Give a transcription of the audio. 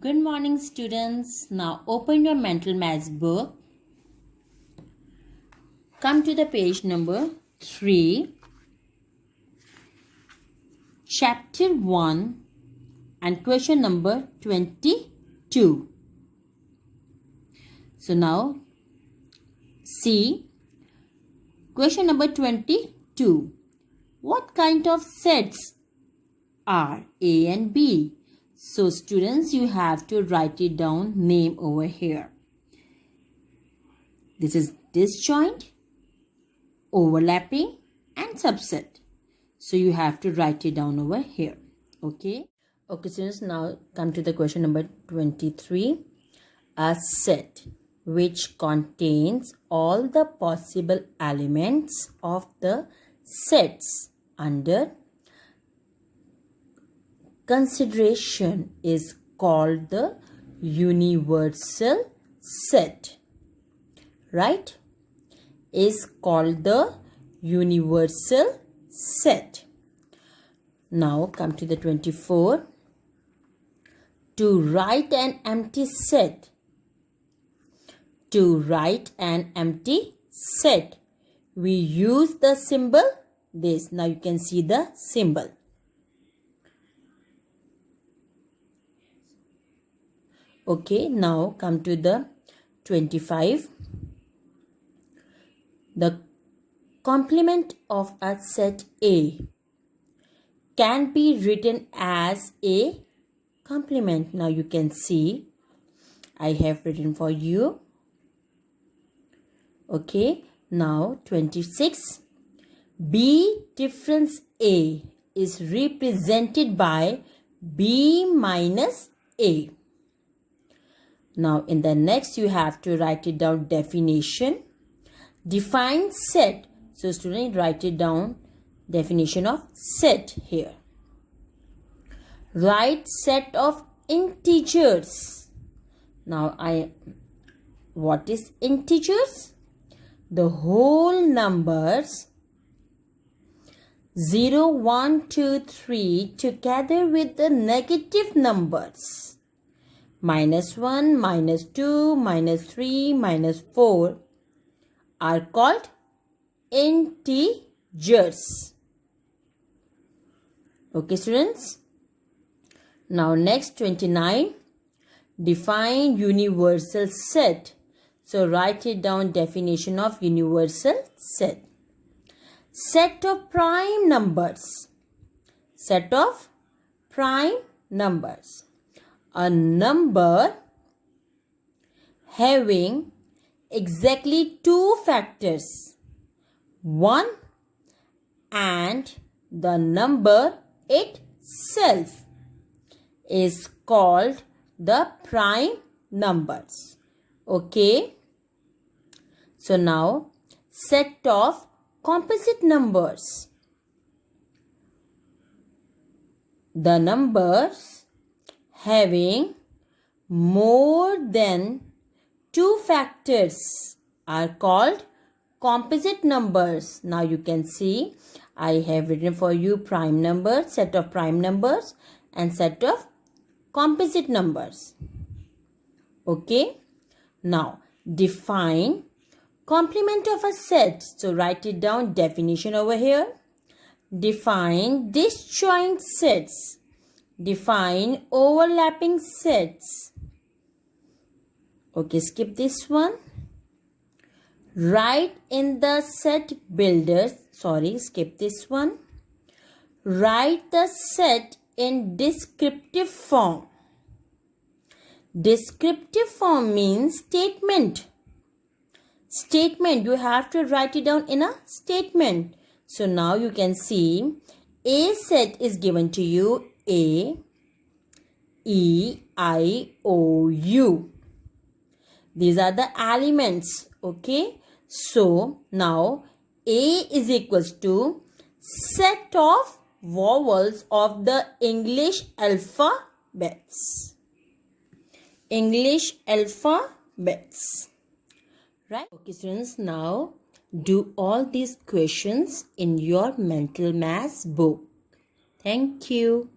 Good morning, students. Now open your mental maths book. Come to the page number 3, chapter 1 and question number 22. So now see question number 22. What kind of sets are A and B? So students, you have to write it down, name over here. This is disjoint, overlapping and subset. So you have to write it down over here. Okay students, now come to the question number 23. A set which contains all the possible elements of the sets under consideration is called the universal set. Right? Is called the universal set. Now come to the 24. To write an empty set. To write an empty set, we use the symbol this. Now you can see the symbol. Okay, now come to the 25. The complement of a set A can be written as a complement. Now you can see I have written for you. Okay, now 26. B difference A is represented by B minus A. Now in the next you have to write it down definition. Define set. So student, write it down, definition of set here. Write set of integers. Now what is integers? The whole numbers 0, 1, 2, 3 together with the negative numbers. -1, -2, -3, -4 are called integers. Okay students. Now next 29. Define universal set. So write it down, definition of universal set. Set of prime numbers. Set of prime numbers. A number having exactly two factors, 1 and the number itself, is called the prime numbers. Okay. So now set of composite numbers. The numbers having more than two factors are called composite numbers. Now you can see I have written for you prime numbers, set of prime numbers and set of composite numbers. Okay. Now define complement of a set. So write it down, definition over here. Define disjoint sets. Define overlapping sets. Okay, skip this one. Write in the set builders. Sorry, skip this one. Write the set in descriptive form. Descriptive form means statement. Statement, you have to write it down in a statement. So now you can see a set is given to you. A, E, I, O, U. These are the elements. Okay. So now A is equals to set of vowels of the English alphabets. English alphabets. Right. Okay students, now do all these questions in your mental maths book. Thank you.